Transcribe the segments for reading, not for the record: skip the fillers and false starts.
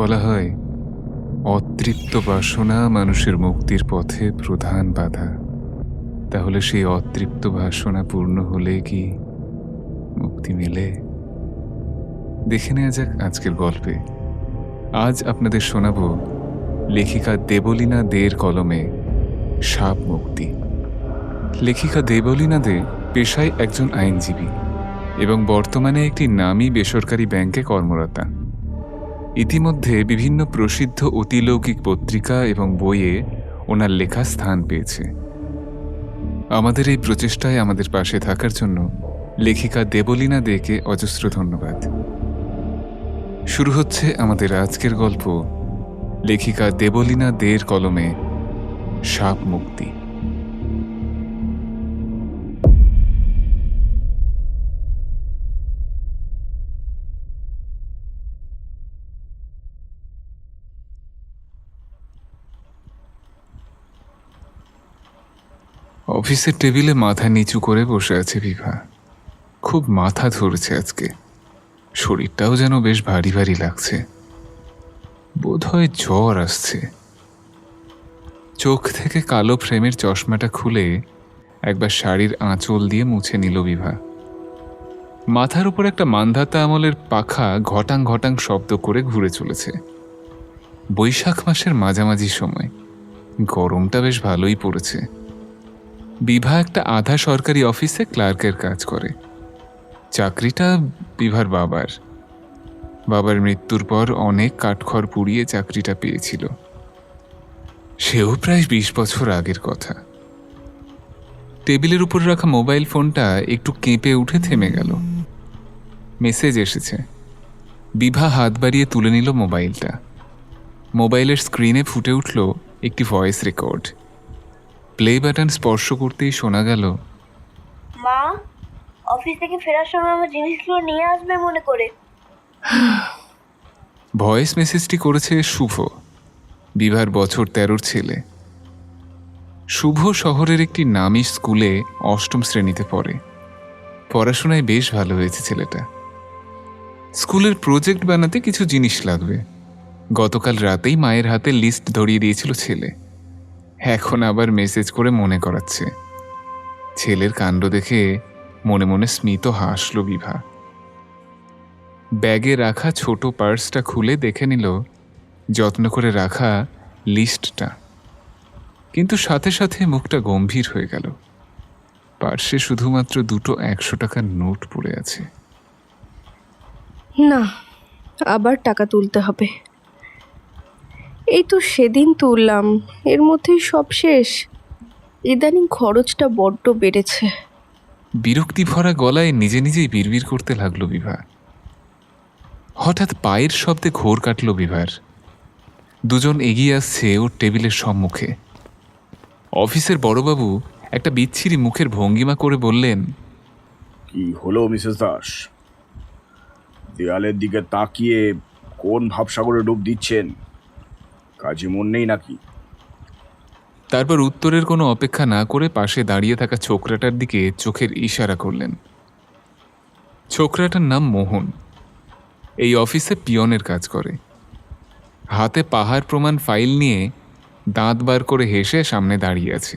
বলা হয় অতৃপ্ত বাসনা মানুষের মুক্তির পথে প্রধান বাধা। তাহলে সেই অতৃপ্ত বাসনা পূর্ণ হলে কি মুক্তি মেলে? দেখে নেওয়া যাক আজকের গল্পে। আজ আপনাদের শোনাব লেখিকা দেবলীনা দের কলমে সাপ মুক্তি। লেখিকা দেবলীনা দে পেশায় একজন আইনজীবী এবং বর্তমানে একটি নামী বেসরকারি ব্যাংকে কর্মরতা। ইতিমধ্যে বিভিন্ন প্রসিদ্ধ অতিলৌকিক পত্রিকা এবং বইয়ে ওনার লেখা স্থান পেয়েছে। আমাদের এই প্রচেষ্টায় আমাদের পাশে থাকার জন্য লেখিকা দেবলীনা দেকে অজস্র ধন্যবাদ। শুরু হচ্ছে আমাদের আজকের গল্প, লেখিকা দেবলীনা দের কলমে সাপ মুক্তি। অফিসের টেবিলে মাথা নিচু করে বসে আছে বিভা। খুব মাথা ধরেছে আজকে, শরীরটাও যেন বেশ ভারী ভারী লাগছে। বোধহয় জ্বর আসছে। চোখ থেকে কালো ফ্রেমের চশমাটা খুলে একবার শাড়ির আঁচল দিয়ে মুছে নিল বিভা। মাথার উপর একটা মান্ধাতা আমলের পাখা ঘটাং ঘটাং শব্দ করে ঘুরে চলেছে। বৈশাখ মাসের মাঝামাঝি সময়, গরমটা বেশ ভালোই পড়েছে। বিভা একটা আধা সরকারি অফিসে ক্লার্কের কাজ করে। চাকরিটা বিভার বাবার মৃত্যুর পর অনেক কাঠখড় পুড়িয়ে চাকরিটা পেয়েছিল। সেও প্রায় 20 বছর আগের কথা। টেবিলের উপর রাখা মোবাইল ফোনটা একটু কেঁপে উঠে থেমে গেল। মেসেজ এসেছে। বিভা হাত বাড়িয়ে তুলে নিল মোবাইলটা। মোবাইলের স্ক্রিনে ফুটে উঠল একটি ভয়েস রেকর্ড। প্লে বাটন স্পর্শ করতেই শোনা গেল, মা, অফিস থেকে ফেরার সময় আমার জিনিসগুলো নিয়ে আসবে মনে করে। ভয়েস মেসেজটি করেছে শুভ, বিভার বছর 13-র ছেলে। শুভ শহরের একটি নামী স্কুলে 8ম শ্রেণীতে পড়ে। পড়াশোনায় বেশ ভালো হয়েছে ছেলেটা। স্কুলের প্রজেক্ট বানাতে কিছু জিনিস লাগবে। গতকাল রাতেই মায়ের হাতে লিস্ট ধরিয়ে দিয়েছিল ছেলে। এখন আবার মেসেজ করে মনে করাচ্ছে। ছেলের কাণ্ড দেখে মনে মনে স্মিত হাসল বিভা। ব্যাগে রাখা ছোট পার্সটা খুলে দেখে নিল যত্ন করে রাখা লিস্টটা, কিন্তু সাথে সাথে মুখটা গম্ভীর হয়ে গেল। পার্সে শুধুমাত্র 2টো 100 টাকার নোট পড়ে আছে। না, আবার টাকা তুলতে হবে। এই তো সেদিন তুললাম, এর মধ্যেই সব শেষ। ইদানিং খরচটা বড্ড বেড়েছে। বিরক্তি ভরা গলায় নিজে নিজেই বিড়বিড় করতে লাগলো বিভা। হঠাৎ পায়ের শব্দে ঘোর কাটল বিভার। দুজন এগিয়ে আসছে ওর টেবিলের সম্মুখে। অফিসের বড়বাবু একটা বিচ্ছিরি মুখের ভঙ্গিমা করে বললেন, কি হলো মিসেস দাস? দেয়ালের দিকে তাকিয়ে কোন ভাবসাগরে ডুব দিচ্ছেন? কাজে মন নেই নাকি? তারপর উত্তরের কোনো অপেক্ষা না করে পাশে দাঁড়িয়ে থাকা ছোকরাটার দিকে চোখের ইশারা করলেন। ছোকরাটার নাম মোহন। এই অফিসে পিয়নের কাজ করে। হাতে পাহাড় প্রমাণ ফাইল নিয়ে দাঁত বার করে হেসে সামনে দাঁড়িয়ে আছে।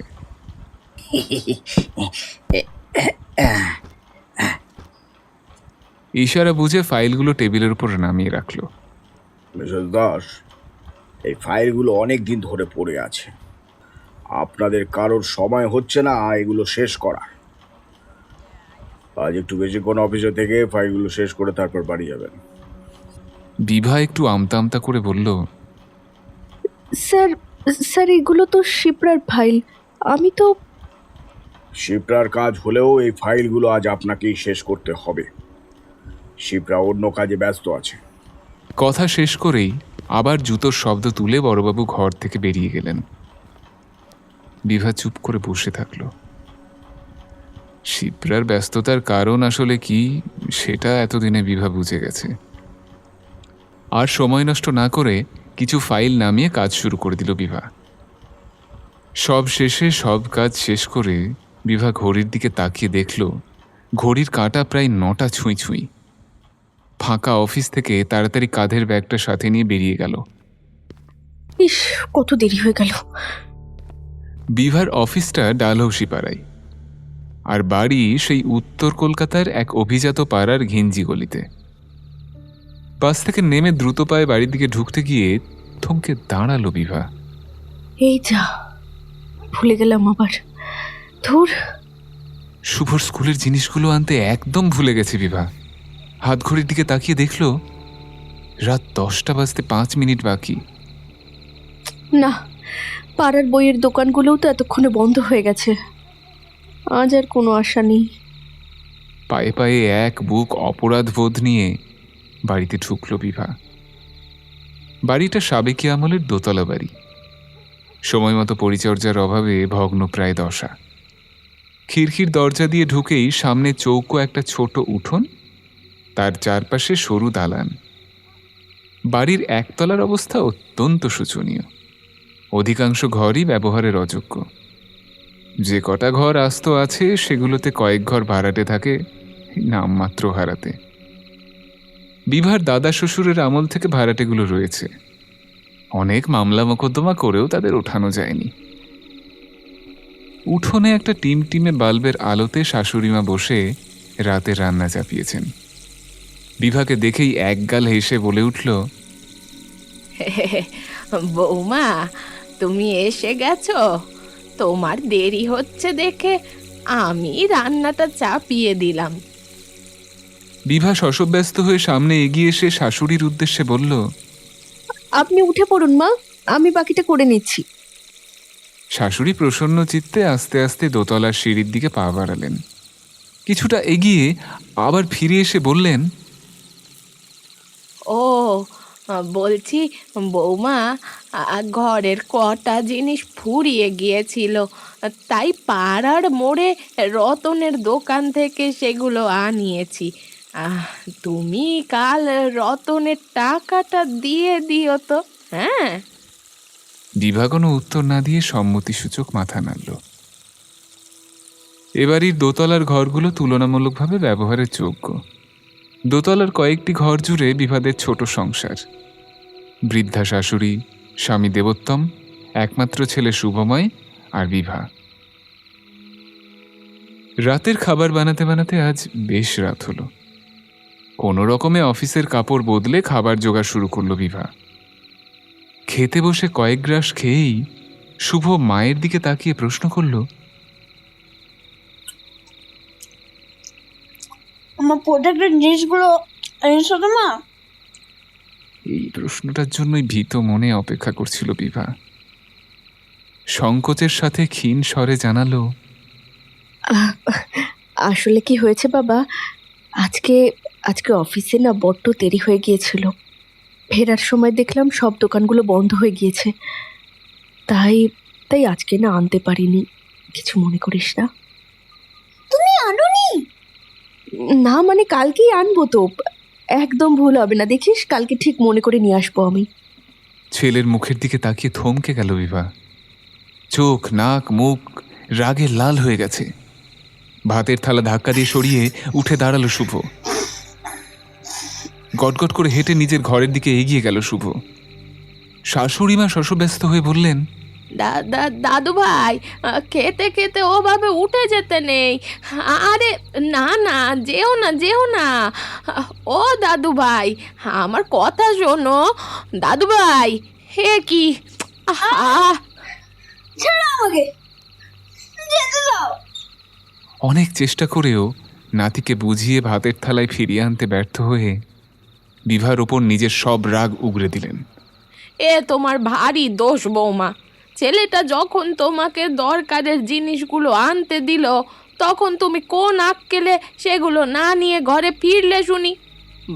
ইশারা বুঝে ফাইলগুলো টেবিলের উপর নামিয়ে রাখলো। মিসেস দাস, এই ফাইলগুলো অনেক দিন ধরে পড়ে আছে। আপনাদের কারোর সময় হচ্ছে না এগুলো শেষ করা। আজ একটু বেশিক্ষণ অফিসে থেকে ফাইলগুলো শেষ করে তারপর বাড়ি যাবেন। বিভা একটু আমতা আমতা করে বলল, স্যার এগুলো তো শিপ্রার ফাইল। আমি তো শিপ্রার কাজ হলেও এই ফাইলগুলো আজ আপনাকেই শেষ করতে হবে। শিপ্রা অন্য কাজে ব্যস্ত আছে। কথা শেষ করেই আবার জুতোর শব্দ তুলে বড়বাবু ঘর থেকে বেরিয়ে গেলেন। বিভা চুপ করে বসে থাকল। শিপ্রার ব্যস্ততার কারণ আসলে কি সেটা এতদিনে বিভা বুঝে গেছে। আর সময় নষ্ট না করে কিছু ফাইল নামিয়ে কাজ শুরু করে দিল বিভা। সব শেষে সব কাজ শেষ করে বিভা ঘড়ির দিকে তাকিয়ে দেখল ঘড়ির কাঁটা প্রায় 9টা ছুঁই ছুঁই। ফাঁকা অফিস থেকে তাড়াতাড়ি কাঁধের ব্যাগটা সাথে নিয়ে বেরিয়ে গেল। ইস, কত দেরি হয়ে গেল। বিভার অফিসটা ডালহৌসি পাড়ায়, আর বাড়ি সেই উত্তর কলকাতার এক অভিজাত পাড়ার ঘিঞ্জি গলিতে। বাস থেকে নেমে দ্রুত পায়ে বাড়ির দিকে ঢুকতে গিয়ে থমকে দাঁড়ালো বিভা। এই যা, ভুলে গেলাম আবার। ধুর। শুভর স্কুলের জিনিসগুলো আনতে একদম ভুলে গেছে বিভা। হাত ঘড়ির দিকে তাকিয়ে দেখল রাত 10টা বাজতে 5 মিনিট বাকি। না, পাড়ার বইয়ের দোকানগুলোও তো এতক্ষণে বন্ধ হয়ে গেছে। আজ আর কোনো আশা নেই। পায়ে পায়ে এক বুক অপরাধ বোধ নিয়ে বাড়িতে ঢুকল বিভা। বাড়িটা সাবেকি আমলের দোতলা বাড়ি, সময় মতো পরিচর্যার অভাবে ভগ্নপ্রায় দশা। খিড়কির দরজা দিয়ে ঢুকেই সামনে চৌকো একটা ছোট উঠোন, তার চারপাশে সরু দালান। বাড়ির একতলার অবস্থা অত্যন্ত শোচনীয়। অধিকাংশ ঘরই ব্যবহারের অযোগ্য। যে কটা ঘর আস্ত আছে সেগুলোতে কয়েক ঘর ভাড়াটে থাকে নামমাত্র হারাতে। বিভার দাদা শ্বশুরের আমল থেকে ভাড়াটেগুলো রয়েছে। অনেক মামলা মোকদ্দমা করেও তাদের ওঠানো যায়নি। উঠোনে একটা টিমটিমে বাল্বের আলোতে শাশুড়িমা বসে রাতে রান্না চাপিয়েছেন। বিভাকে দেখেই একগাল হেসে বলে উঠল, বৌমা, তুমি এসে গেছো? তোমার দেরি হচ্ছে দেখে আমি রান্নাটা চাপিয়ে দিলাম। বিভা শশব্যস্ত হয়ে সামনে এগিয়ে এসে শাশুড়ির উদ্দেশ্যে বলল, আপনি উঠে পড়ুন মা, আমি বাকিটা করে নিচ্ছি। শাশুড়ি প্রসন্ন চিত্তে আস্তে আস্তে দোতলার সিঁড়ির দিকে পা বাড়ালেন। কিছুটা এগিয়ে আবার ফিরে এসে বললেন, ও, বলছি বৌমা, ঘরের কটা জিনিস ফুরিয়ে গিয়েছিল, তাই পাড়ার মোড়ে রতনের দোকান থেকে সেগুলো আনিয়েছি। তুমি কাল রতনের টাকাটা দিয়ে দিও তো। হ্যাঁ। বিভা কোনো উত্তর না দিয়ে সম্মতিসূচক মাথা নাড়ল। এবাড়ির দোতলার ঘরগুলো তুলনামূলকভাবে ব্যবহারের যোগ্য। দোতলার কয়েকটি ঘর জুড়ে বিভাদের ছোট সংসার। বৃদ্ধা শাশুড়ি, স্বামী দেবোত্তম, একমাত্র ছেলে শুভময় আর বিভা। রাতের খাবার বানাতে বানাতে আজ বেশ রাত হলো। কোনো রকমে অফিসের কাপড় বদলে খাবার জোগাড় শুরু করলো বিভা। খেতে বসে কয়েক গ্রাস খেয়েই শুভ মায়ের দিকে তাকিয়ে প্রশ্ন করল, আমার প্রোটেক্টেড জিনিসগুলো এনেছো তো মা? এই প্রশ্নটার জন্যই ভীত মনে অপেক্ষা করছিল বিভা। সংকোচের সাথে ক্ষীণ স্বরে জানালো, আসলে কি হয়েছে বাবা, আজকে অফিসে না বড্ড দেরি হয়ে গিয়েছিল। ফেরার সময় দেখলাম সব দোকানগুলো বন্ধ হয়ে গিয়েছে। তাই আজকে না আনতে পারিনি। কিছু মনে করিস না। তুমি আনোনি? না মানে কালকেই আনবো তো, একদম ভুল হবে না, দেখিস কালকে ঠিক মনে করে নিয়ে আসবো আমি। ছেলের মুখের দিকে তাকিয়ে থমকে গেল বিভা। চোখ, নাক, মুখ রাগে লাল হয়ে গেছে। ভাতের থালা ধাক্কা দিয়ে সরিয়ে উঠে দাঁড়ালো শুভ। গটগট করে হেঁটে নিজের ঘরের দিকে এগিয়ে গেল শুভ। শাশুড়িমা শশব্যস্ত হয়ে বললেন, দাদু ভাই, খেতে খেতে ওভাবে উঠে যেতে নেই। আরে না না, যেও না। ও দাদু ভাই, আমার কথা শোনো। দাদু ভাই, হে কি, ছাড়ো আমাকে, যেতে দাও। অনেক চেষ্টা করেও নাতিকে বুঝিয়ে ভাতের থালায় ফিরিয়ে আনতে ব্যর্থ হয়ে বিভার ওপর নিজের সব রাগ উগরে দিলেন। এ তোমার ভারী দোষ বৌমা। ছেলেটা যখন তোমাকে দরকারের জিনিসগুলো আনতে দিল, তখন তুমি কোন আক্কেলে সেগুলো না নিয়ে ঘরে ফিরলে শুনি?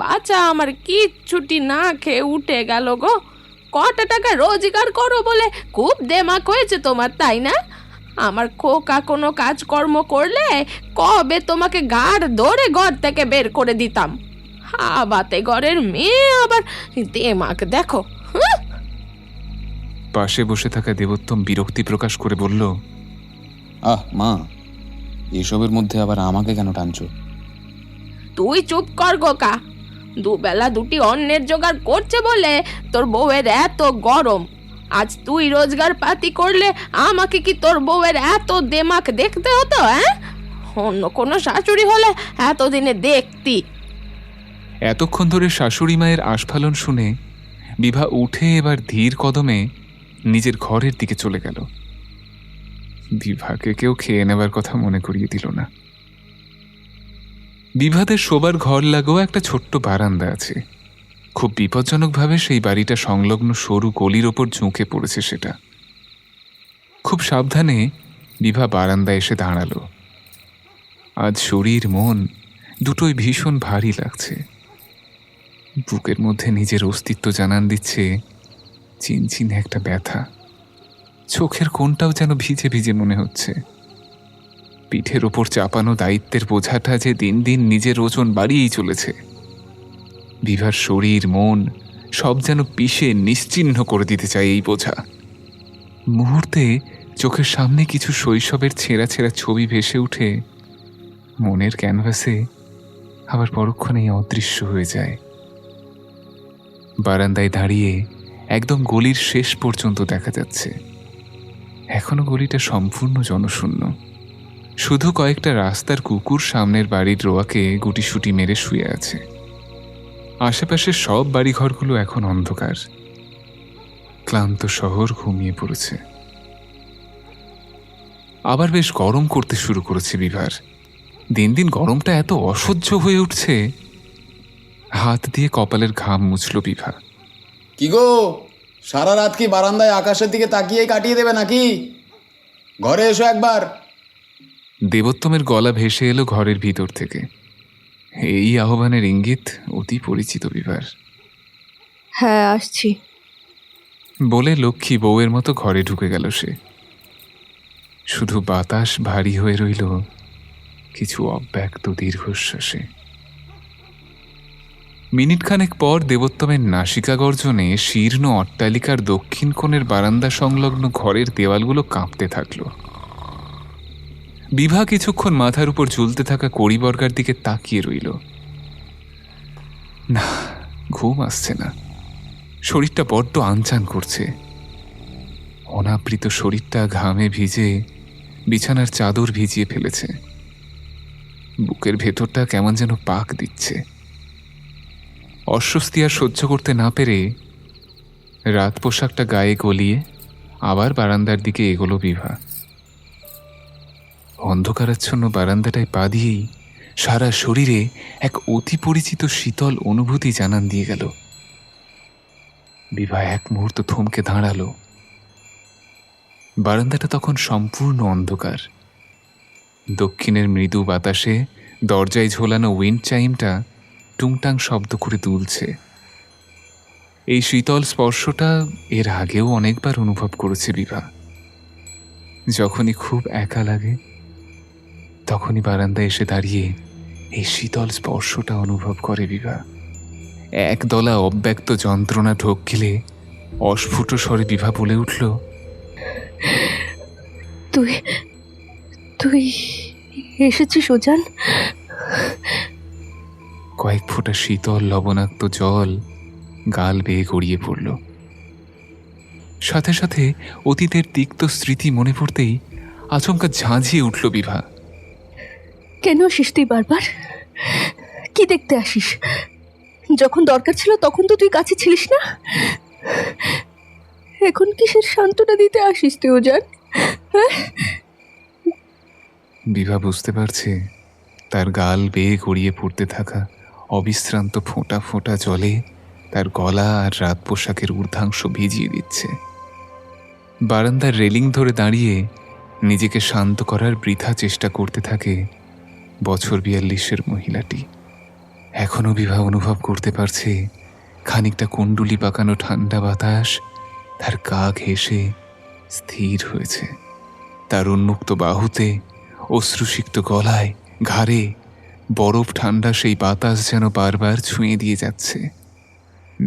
বাচ্চা আমার কিচ্ছুটি না খেয়ে উঠে গেল গো। কটা টাকা রোজগার করো বলে খুব দেমাক হয়েছে তোমার, তাই না? আমার খোকা কোনো কাজকর্ম করলে কবে তোমাকে গাড় ধরে ঘর থেকে বের করে দিতাম। হাবাতে ঘরের মেয়ে আবার দেমাক দেখো। পাশে বসে থাকা দেবোত্তম বিরক্তি প্রকাশ করে বলল, মা, এসবের মধ্যে আবার আমাকে কেন টানছো? তুই চুপ কর গোকা। দুবেলা দুটি অন্নের জোগাড় করছে বলে তোর বউয়ের এত গরম। আজ তুই রোজগার পাতি করলে আমাকে কি তোর বউয়ের এত দেমাক দেখতে হতো? অন্য কোনো শাশুড়ি হলে এতদিনে দেখতি। এতক্ষণ ধরে শাশুড়ি মায়ের আস্ফালন শুনে বিভা উঠে এবার ধীর কদমে নিজের ঘরের দিকে চলে গেল। বিভাকে কেউ খেয়ে নেবার কথা মনে করিয়ে দিল না। বিভাদের শোবার ঘর লাগোয়া একটা ছোট্ট বারান্দা আছে। খুব বিপজ্জনকভাবে সেই বাড়িটা সংলগ্ন সরু গলির ওপর ঝুঁকে পড়েছে সেটা। খুব সাবধানে বিভা বারান্দায় এসে দাঁড়ালো। আজ শরীর মন দুটোই ভীষণ ভারী লাগছে। বুকের মধ্যে নিজের অস্তিত্ব জানান দিচ্ছে চিনচিন একটা ব্যথা। চোখের কোণটাও যেন ভিজে ভিজে মনে হচ্ছে। পিঠের ওপর চাপানো দায়িত্বের বোঝাটা যে দিন দিন নিজের ওজন বাড়িয়েই চলেছে। বিভার শরীর মন সব যেন পিষে নিশ্চিহ্ন করে দিতে চায় এই বোঝা। মুহূর্তে চোখের সামনে কিছু শৈশবের ছেঁড়া ছেঁড়া ছবি ভেসে উঠে মনের ক্যানভাসে আবার পরক্ষণেই অদৃশ্য হয়ে যায়। বারান্দায় দাঁড়িয়ে একদম গলির শেষ পর্যন্ত দেখা যাচ্ছে। এখনো গলিটা সম্পূর্ণ জনশূন্য। শুধু কয়েকটা রাস্তার কুকুর সামনের বাড়ির রোয়াকে গুটিসুটি মেরে শুয়ে আছে। আশেপাশের সব বাড়িঘরগুলো এখন অন্ধকার। ক্লান্ত শহর ঘুমিয়ে পড়েছে। আবার বেশ গরম করতে শুরু করেছে বিভার। দিন দিন গরমটা এত অসহ্য হয়ে উঠছে। হাত দিয়ে কপালের ঘাম মুছল বিভা। কি গো, সারা রাত কি বারান্দায় আকাশের দিকে তাকিয়েই কাটিয়ে দেবে নাকি? ঘরে এসো একবার। দেবোত্তমের গলা ভেসে এলো ঘরের ভিতর থেকে। এই আহ্বানের ইঙ্গিত অতি পরিচিত বিভার। হ্যাঁ, আসছি। বলে লক্ষ্মী বউয়ের মতো ঘরে ঢুকে গেল সে। শুধু বাতাস ভারী হয়ে রইল কিছু অব্যক্ত দীর্ঘশ্বাসে। মিনিটখানেক পর দেবোত্তমের নাসিকা গর্জনে শীর্ণ অট্টালিকার দক্ষিণ কোণের বারান্দা সংলগ্ন ঘরের দেওয়ালগুলো কাঁপতে থাকল। বিভা কিছুক্ষণ মাথার উপর ঝুলতে থাকা কড়িবর্গার দিকে তাকিয়ে রইল। না, ঘুম আসছে না। শরীরটা বড্ড আনচান করছে। অনাবৃত শরীরটা ঘামে ভিজে বিছানার চাদর ভিজিয়ে ফেলেছে। বুকের ভেতরটা কেমন যেন পাক দিচ্ছে। অস্বস্তি আর সহ্য করতে না পেরে রাত পোশাকটা গায়ে গলিয়ে আবার বারান্দার দিকে এগোলো বিভা। অন্ধকারাচ্ছন্ন বারান্দাটায় পা দিয়েই সারা শরীরে এক অতি পরিচিত শীতল অনুভূতি জানান দিয়ে গেল। বিভা এক মুহূর্ত থমকে দাঁড়ালো। বারান্দাটা তখন সম্পূর্ণ অন্ধকার। দক্ষিণের মৃদু বাতাসে দরজায় ঝোলানো উইন্ড চাইমটা টুংটাং শব্দ করে দুলছে। এই শীতল স্পর্শটা এর আগেও অনেকবার অনুভব করেছে বিভা। যখনই খুব একা লাগে তখনই বারান্দায় এসে দাঁড়িয়ে এই শীতল স্পর্শটা অনুভব করে বিভা। একদলা অব্যক্ত যন্ত্রণা ঢোক গেলে অস্ফুট স্বরে বিভা বলে উঠল, তুই তুই এসেছিস ওজান? কয়েক ফোঁটা শীতল লবণাক্ত জল গাল বেয়ে গড়িয়ে পড়ল। সাথে সাথে অতীতের তিক্ত স্মৃতি মনে পড়তেই আচমকা ঝাঁঝিয়ে উঠল বিভা। কেন আসিস তুই বারবার? কি দেখতে আসিস? যখন দরকার ছিল তখন তো তুই কাছে ছিলিস না। এখন কিসের সান্ত্বনা দিতে আসিস তুই ওজান? বিভা বুঝতে পারছে তার গাল বেয়ে গড়িয়ে পড়তে থাকা অবিশ্রান্ত ফোঁটা ফোঁটা জলে তার গলা আর রাত পোশাকের ঊর্ধ্বাংশ ভিজিয়ে দিচ্ছে। বারান্দার রেলিং ধরে দাঁড়িয়ে নিজেকে শান্ত করার বৃথা চেষ্টা করতে থাকে বছর 42-এর মহিলাটি। এখনও বিভা অনুভব করতে পারছে খানিকটা কুণ্ডুলি পাকানো ঠান্ডা বাতাস তার গা ঘেঁষে স্থির হয়েছে। তার উন্মুক্ত বাহুতে, অশ্রুসিক্ত গলায়, ঘাড়ে বরফ ঠান্ডা সেই বাতাস যেন বারবার ছুঁয়ে দিয়ে যাচ্ছে।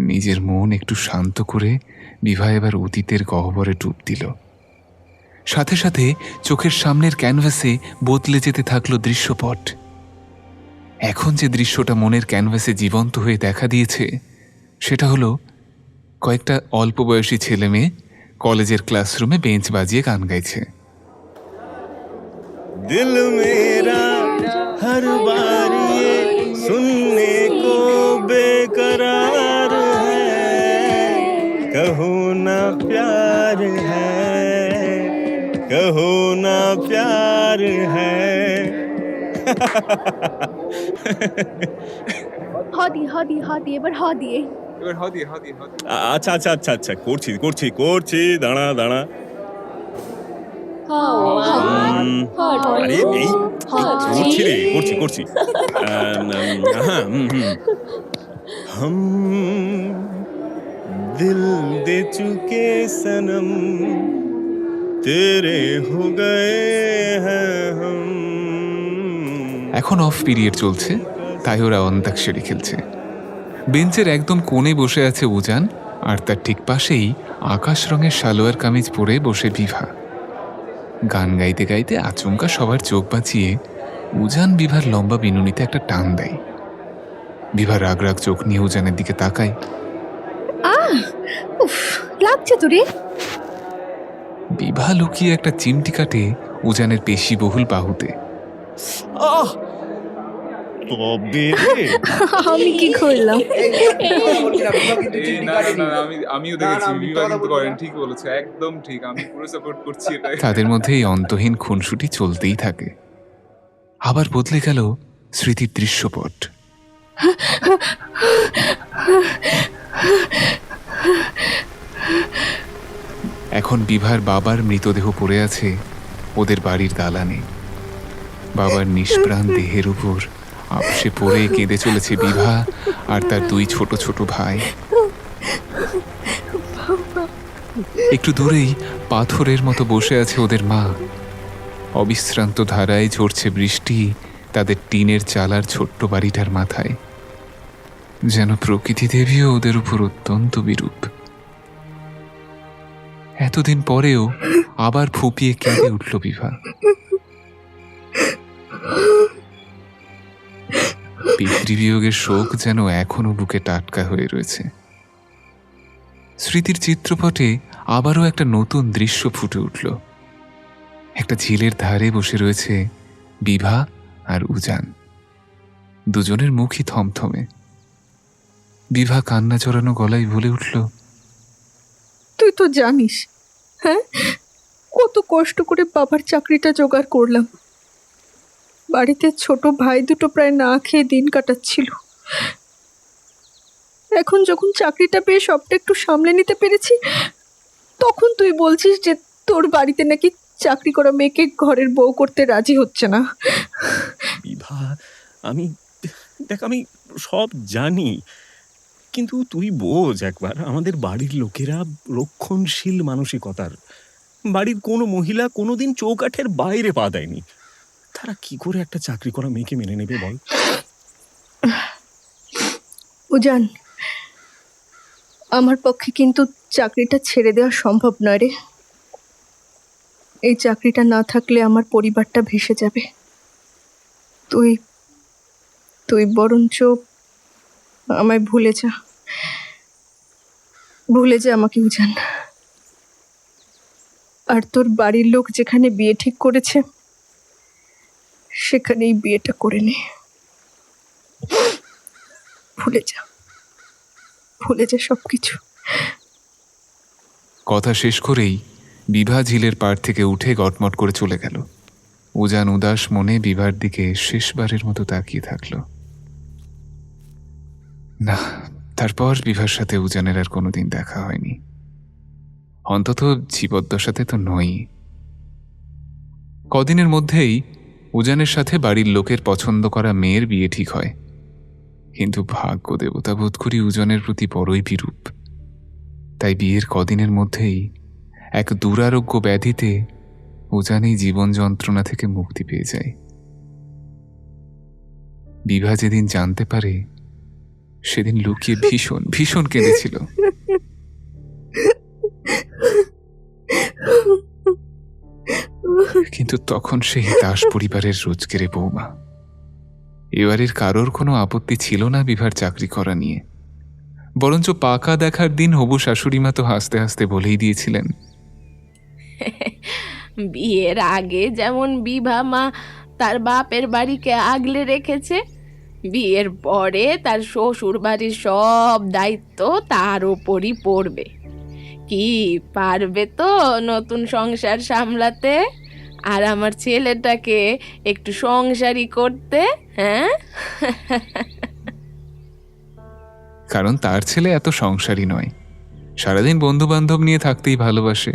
নিজের মন একটু শান্ত করে বিভা এবার অতীতের গহ্বরে ডুব দিল। সাথে সাথে চোখের সামনের ক্যানভাসে বদলে যেতে থাকলো দৃশ্যপট। এখন যে দৃশ্যটা মনের ক্যানভাসে জীবন্ত হয়ে দেখা দিয়েছে সেটা হলো কয়েকটা অল্প বয়সী ছেলে মেয়ে কলেজের ক্লাসরুমে বেঞ্চ বাজিয়ে গান গাইছে। दिल मेरा हर बार ये सुनने को बेकरार है, कहो ना प्यार है, कहो ना प्यार है। হদি এবার হদি। আচ্ছা আচ্ছা আচ্ছা আচ্ছা, করছি করছি করছি, দাঁড়া দাঁড়া। আরে এই করছি রে, করছি করছি। হ্যাঁ, हम दिल दे चुके सनम तेरे हो गए हैं हम। এখন অফ পিরিয়ড চলছে, তাই ওরা অন্তাক্ষরী খেলছে। বেঞ্চের একদম কোণে বসে আছে উজান, আর তার ঠিক পাশেই আকাশ রঙের সালোয়ার কামিজ পরে বসে বিভা। গান গাইতে গাইতে আচমকা সবার চোখ বাঁচিয়ে উজান বিভার লম্বা বিনুনিতে একটা টান দেয়। বিভা রাগ রাগ চোখ নিয়ে উজানের দিকে তাকায়। উফ, লাগছে তো রে। বিভা লুকিয়ে একটা চিমটি কাটে উজানের পেশিবহুল বাহুতে। আহ তবে রে, আমি কি করলাম? আমিও দেখেছি বিভা কিন্তু করেন, ঠিক বলেছে, একদম ঠিক, আমি পুরো সাপোর্ট করছি এটা। তাদের মধ্যে এই অন্তহীন খুনসুটি চলতেই থাকে। আবার বদলে গেল স্মৃতির দৃশ্যপট। এখন বিভার বাবার মৃতদেহ পড়ে আছে ওদের বাড়ির দালানে। বাবার নিষ্প্রাণ দেহের উপর আপসে পড়ে কেঁদে চলেছে বিভা আর তার দুই ছোট ছোট ভাই। একটু দূরেই পাথরের মতো বসে আছে ওদের মা। অবিশ্রান্ত ধারায় ঝরছে বৃষ্টি তাদের টিনের চালার ছোট্ট বাড়িটার মাথায়। যেন প্রকৃতি দেবীও ওদের উপর অত্যন্ত বিরূপ। এতদিন পরেও আবার ফুপিয়ে কেঁদে উঠল বিভা। পিতৃবিয়োগের শোক যেন এখনো বুকে টাটকা হয়ে রয়েছে। স্মৃতির চিত্রপটে আবারও একটা নতুন দৃশ্য ফুটে উঠল। একটা ঝিলের ধারে বসে রয়েছে বিভা আর উজান। দুজনের মুখই থমথমে। বিভা কান্না জড়ানো গলায় বলে উঠল, তুই তো জানিস, হ্যাঁ, কত কষ্ট করে বাবার চাকরিটা জোগাড় করলাম। বাড়িতে ছোট ভাই দুটো প্রায় না খেয়ে দিন কাটাচ্ছিল। এখন যখন চাকরিটা পেয়ে সবটা একটু সামলে নিতে পেরেছি, তখন তুই বলছিস যে তোর বাড়িতে নাকি চাকরি করা মেয়েকে ঘরের বউ করতে রাজি হচ্ছে না। বিভা, আমি দেখ, আমি সব জানি, কিন্তু তুই বোঝ একবার, আমাদের বাড়ির লোকেরা রক্ষণশীল মানসিকতার। বাড়ির কোনো মহিলা কোনোদিন চৌকাঠের বাইরে পা দেয়নি। তারা কি করে একটা চাকরি করা মেয়েকে মেনে নেবে বল? উজান, আমার পক্ষে কিন্তু চাকরিটা ছেড়ে দেওয়া সম্ভব নয় রে। এই চাকরিটা না থাকলে আমার পরিবারটা ভেসে যাবে। তুই তুই বরঞ্চ আমায় ভুলে যা, ভুলে যা আমাকে উজান। আর তোর বাড়ির লোক যেখানে বিয়ে ঠিক করেছে সেখানেই বিয়েটা করে নে। ভুলে যা, ভুলে যা সবকিছু। কথা শেষ করেই বিভা ঝিলের পাড় থেকে উঠে গটমট করে চলে গেল। উজান উদাস মনে বিভার দিকে শেষবারের মতো তাকিয়ে থাকল। না, তারপর বিভার সাথে উজানের আর কোনোদিন দেখা হয়নি, অন্তত জীবদ্দশাতে তো নয়। কদিনের মধ্যেই উজানের সাথে বাড়ির লোকের পছন্দ করা মেয়ের বিয়ে ঠিক হয়। কিন্তু ভাগ্য দেবতা বোধ করি উজানের প্রতি বড়ই বিরূপ। তাই বিয়ের কদিনের মধ্যেই এক দুরারোগ্য ব্যাধিতে উজানেই জীবন যন্ত্রণা থেকে মুক্তি পেয়ে যায়। বিভা যেদিন জানতে পারে সেদিন লুকিয়ে ভীষণ ভীষণ কেঁদেছিল। কিন্তু তখন সেই দাস পরিবারের রোজগেরে বৌমা। এবারের কারোর কোনো আপত্তি ছিল না বিভার চাকরি করা নিয়ে, বরঞ্চ পাকা দেখার দিন হবু শাশুড়িমা তো হাসতে হাসতে বলেই দিয়েছিলেন, বিয়ের আগে যেমন বিভা মা তার বাপের বাড়িকে আগলে রেখেছে, বিয়ের পরে তার শ্বশুর বাড়ির সব দায়িত্ব তার ওপরই পড়বে। কি পারবে তো নতুন সংসার সামলাতে, আর আমার ছেলেটাকে একটু সংসারই করতে? হ্যাঁ, কারণ তার ছেলে এত সংসারী নয়, সারাদিন বন্ধু বান্ধব নিয়ে থাকতেই ভালোবাসে।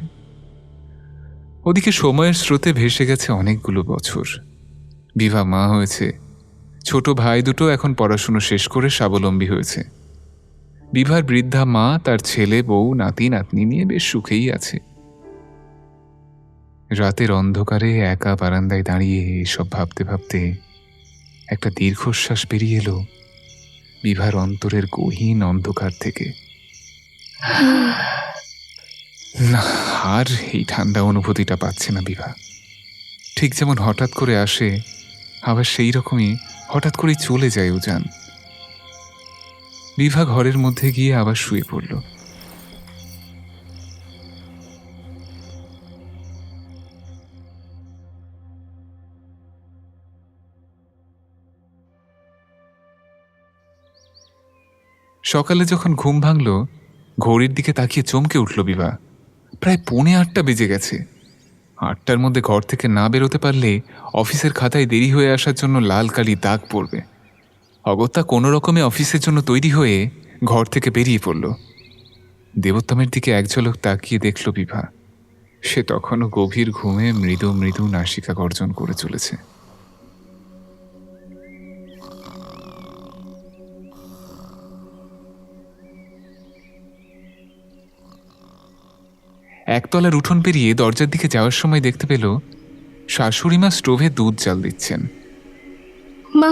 ওদিকে সময়ের স্রোতে ভেসে গেছে অনেকগুলো বছর, বিভা মা হয়েছে, ছোট ভাই দুটো এখন পড়াশুনো শেষ করে স্বাবলম্বী হয়েছে। বিভার বৃদ্ধা মা তার ছেলে বউ নাতি নাতনি নিয়ে বেশ সুখেই আছে। রাতের অন্ধকারে একা বারান্দায় দাঁড়িয়ে এসব ভাবতে ভাবতে একটা দীর্ঘশ্বাস বেরিয়ে এলো বিভার অন্তরের গহীন অন্ধকার থেকে। না, আর এই ঠান্ডা অনুভূতিটা পাচ্ছে না বিভা। ঠিক যেমন হঠাৎ করে আসে, আবার সেই রকমই হঠাৎ করেই চলে যায় উজান। বিভা ঘরের মধ্যে গিয়ে আবার শুয়ে পড়ল। সকালে যখন ঘুম ভাঙল, ঘড়ির দিকে তাকিয়ে চমকে উঠল বিভা। প্রায় 7:45 বেজে গেছে। 8টার মধ্যে ঘর থেকে না বেরোতে পারলে অফিসের খাতায় দেরি হয়ে আসার জন্য লাল কালি দাগ পড়বে। অগত্যা কোনো রকমে অফিসের জন্য তৈরি হয়ে ঘর থেকে বেরিয়ে পড়ল। দেবোত্তমের দিকে এক ঝলক তাকিয়ে দেখল বিভা, সে তখনও গভীর ঘুমে মৃদু মৃদু নাসিকা গর্জন করে চলেছে। একতলার উঠোন পেরিয়ে দরজার দিকে যাওয়ার সময় দেখতে পেল শাশুড়িমা স্টোভে দুধ জাল দিচ্ছেন। মা,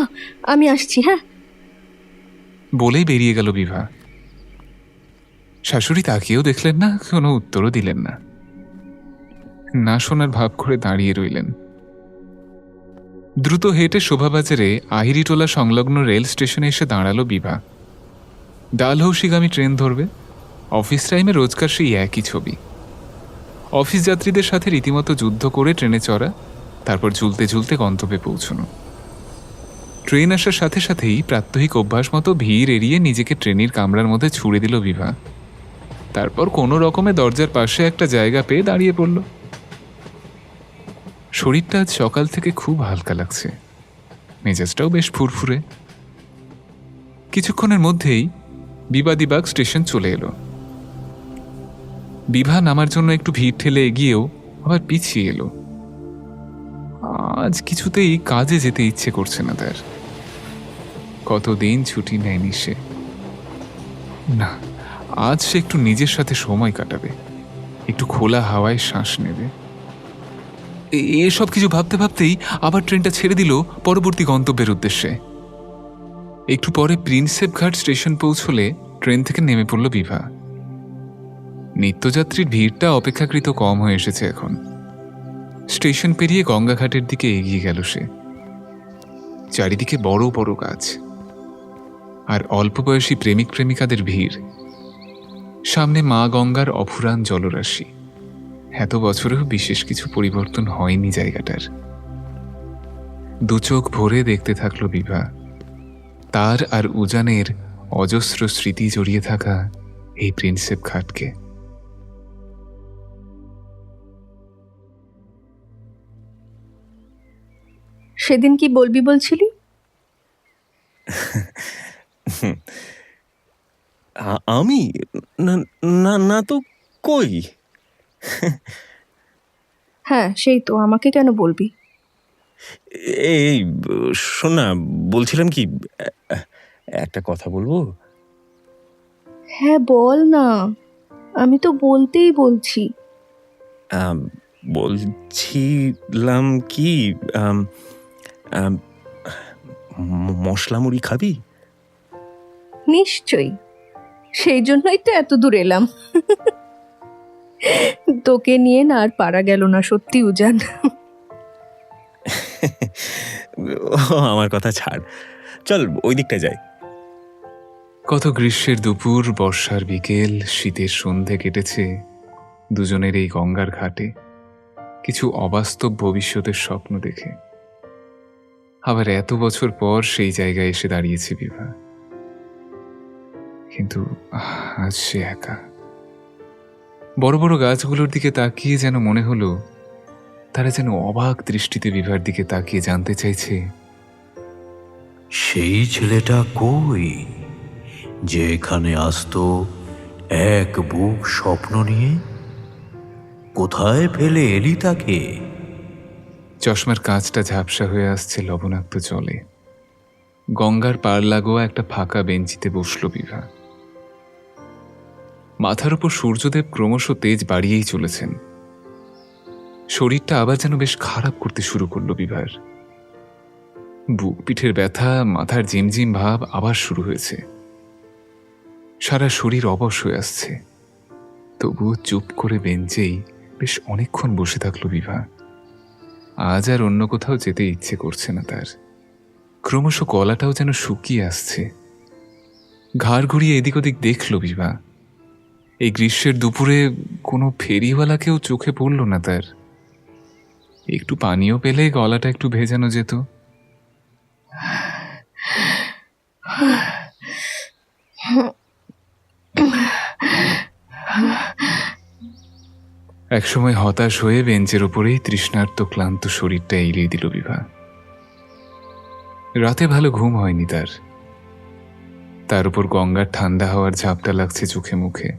আমি আসছি। হ্যাঁ, বলেই বেরিয়ে গেল বিভা। শাশুড়ি তাকিয়েও দেখলেন না, কোনো উত্তরও দিলেন না, না শোনার ভাব করে দাঁড়িয়ে রইলেন। দ্রুত হেঁটে শোভাবাজারে আহিরিটোলা সংলগ্ন রেল স্টেশনে এসে দাঁড়ালো বিভা। ডালহৌসিগামী ট্রেন ধরবে। অফিস টাইমে রোজকার সেই একই ছবি। অফিস যাত্রীদের সাথে রীতিমতো যুদ্ধ করে ট্রেনে চড়া, তারপর ঝুলতে ঝুলতে গন্তব্যে পৌঁছানো। ট্রেন আসার সাথে সাথেই প্রাত্যহিক অভ্যাস মতো ভিড় এড়িয়ে নিজেকে ট্রেনের কামরার মধ্যে ছুড়ে দিল বিভা। তারপর কোনো রকমে দরজার পাশে একটা জায়গা পেয়ে দাঁড়িয়ে পড়ল। শরীরটা আজ সকাল থেকে খুব হালকা লাগছে, মেজাজটাও বেশ ফুরফুরে। কিছুক্ষণের মধ্যেই বিবাদীবাগ স্টেশন চলে এলো। বিভা নামার জন্য একটু ভিড় ঠেলে এগিয়েও আবার পিছিয়ে এলো। আজ কিছুতেই কাজে যেতে ইচ্ছে করছে না তার। কতদিন ছুটি নেয়নি সে। না, আজ সে একটু নিজের সাথে সময় কাটাবে, একটু খোলা হাওয়ায় শ্বাস নেবে। এসব কিছু ভাবতে ভাবতেই আবার ট্রেনটা ছেড়ে দিল পরবর্তী গন্তব্যের উদ্দেশ্যে। একটু পরে প্রিন্সেপ ঘাট স্টেশন পৌঁছলে ট্রেন থেকে নেমে পড়ল বিভা। নিত্যযাত্রীর ভিড়টা অপেক্ষাকৃত কম হয়ে এসেছে এখন। স্টেশন পেরিয়ে গঙ্গাঘাটের দিকে এগিয়ে গেল সে। চারিদিকে বড় বড় গাছ আর অল্প বয়সী প্রেমিক প্রেমিকাদের ভিড়। সামনে মা গঙ্গার অফুরান জলরাশি। এত বছরেও বিশেষ কিছু পরিবর্তন হয়নি জায়গাটার। দু চোখ ভরে দেখতে থাকলো বিভা তার আর উজানের অজস্র স্মৃতি জড়িয়ে থাকা এই প্রিন্সেপ ঘাটকে। সেদিন কি বলবি বলছিলি? আমি না না না তো কই। হ্যাঁ, সেই তো, আমাকে কেন বলবি? এই শোন না, বলছিলাম কি, একটা কথা বলবো? হ্যাঁ, বল না, আমি তো বলতেই বলছি। বলছিলাম কি, মশলা মুড়ি খাবি? নিশ্চয়ই, সেই জন্যই তো এত দূর এলাম। তোকে নিয়ে না আর পারা গেল না সত্যি উজান। আমার কথা ছাড়, চল ওই দিকটা যাই। কত গ্রীষ্মের দুপুর, বর্ষার বিকেল, শীতের সন্ধে কেটেছে দুজনের এই গঙ্গার ঘাটে কিছু অবাস্তব ভবিষ্যতের স্বপ্ন দেখে। আবার এত বছর পর সেই জায়গায় এসে দাঁড়িয়েছে বিভা, কিন্তু আজ সে একা। বড় বড় গাছগুলোর দিকে তাকিয়ে যেন মনে হলো তারা যেন অবাক দৃষ্টিতে বিভার দিকে তাকিয়ে জানতে চাইছে, সেই ছেলেটা কই যে এখানে আসতো এক বুক স্বপ্ন নিয়ে? কোথায় ফেলে এলি তাকে? চশমার কাঁচটা ঝাপসা হয়ে আসছে লবণাক্ত জলে। গঙ্গার পার লাগোয়া একটা ফাঁকা বেঞ্চিতে বসল বিভা। মাথার উপর সূর্যদেব ক্রমশ তেজ বাড়িয়েই চলেছেন। শরীরটা আবার যেন বেশ খারাপ করতে শুরু করলো বিভার। বুক পিঠের ব্যথা, মাথার জিমজিম ভাব আবার শুরু হয়েছে। সারা শরীর অবশ হয়ে আসছে। তবুও চুপ করে বেঞ্চেই বেশ অনেকক্ষণ বসে থাকলো বিভা। আজ আর অন্য কোথাও যেতে ইচ্ছে করছে না তার। ক্রমশ গলাটাও যেন শুকিয়ে আসছে। ঘাড় ঘুরিয়ে এদিক ওদিক দেখল বিভা। এই গ্রীষ্মের দুপুরে কোনো ফেরিওয়ালাকেও চোখে পড়ল না তার। একটু পানীয় পেলে গলাটা একটু ভেজানো যেত। একসময় হতাশ হয়ে বেঞ্চের ওপরেই তৃষ্ণার্ত ক্লান্ত শরীরটা এলিয়ে দিল বিভা। রাতে ভালো ঘুম হয়নি তার উপর গঙ্গার ঠান্ডা হাওয়ার ঝাপটা লাগছে চোখে মুখে।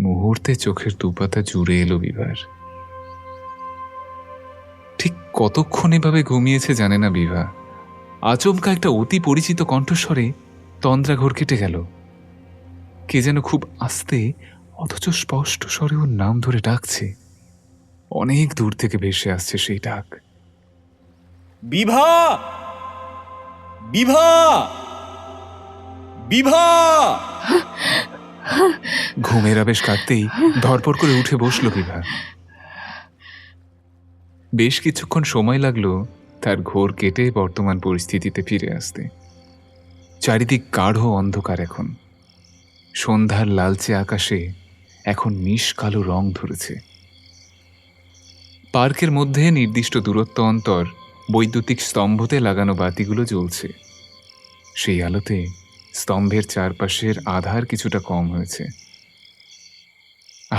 মুহূর্তে চোখের দুপাতা জুড়ে এলো বিভার। ঠিক কতক্ষণ এভাবে ঘুমিয়েছে জানে না বিভা। আচমকা একটা অতি পরিচিত কণ্ঠস্বরে তন্দ্রা ঘোর কেটে গেল। কে যেন খুব আস্তে অথচ স্পষ্ট স্বরে ওর নাম ধরে ডাকছে। অনেক দূর থেকে ভেসে আসছে সেই ডাক। বিভা, বিভা, বিভা! ঘুমের আবেশ কাটতেই ধরপড় করে উঠে বসল বিভা। বেশ কিছুক্ষণ সময় লাগলো তার ঘোর কেটে বর্তমান পরিস্থিতিতে ফিরে আসতে। চারিদিক গাঢ় অন্ধকার এখন। সন্ধ্যার লালচে আকাশে এখন মিশ কালো রং ধরেছে। পার্কের মধ্যে নির্দিষ্ট দূরত্ব অন্তর বৈদ্যুতিক স্তম্ভতে লাগানো বাতিগুলো জ্বলছে। সেই আলোতে স্তম্ভের চারপাশের আধার কিছুটা কম হয়েছে।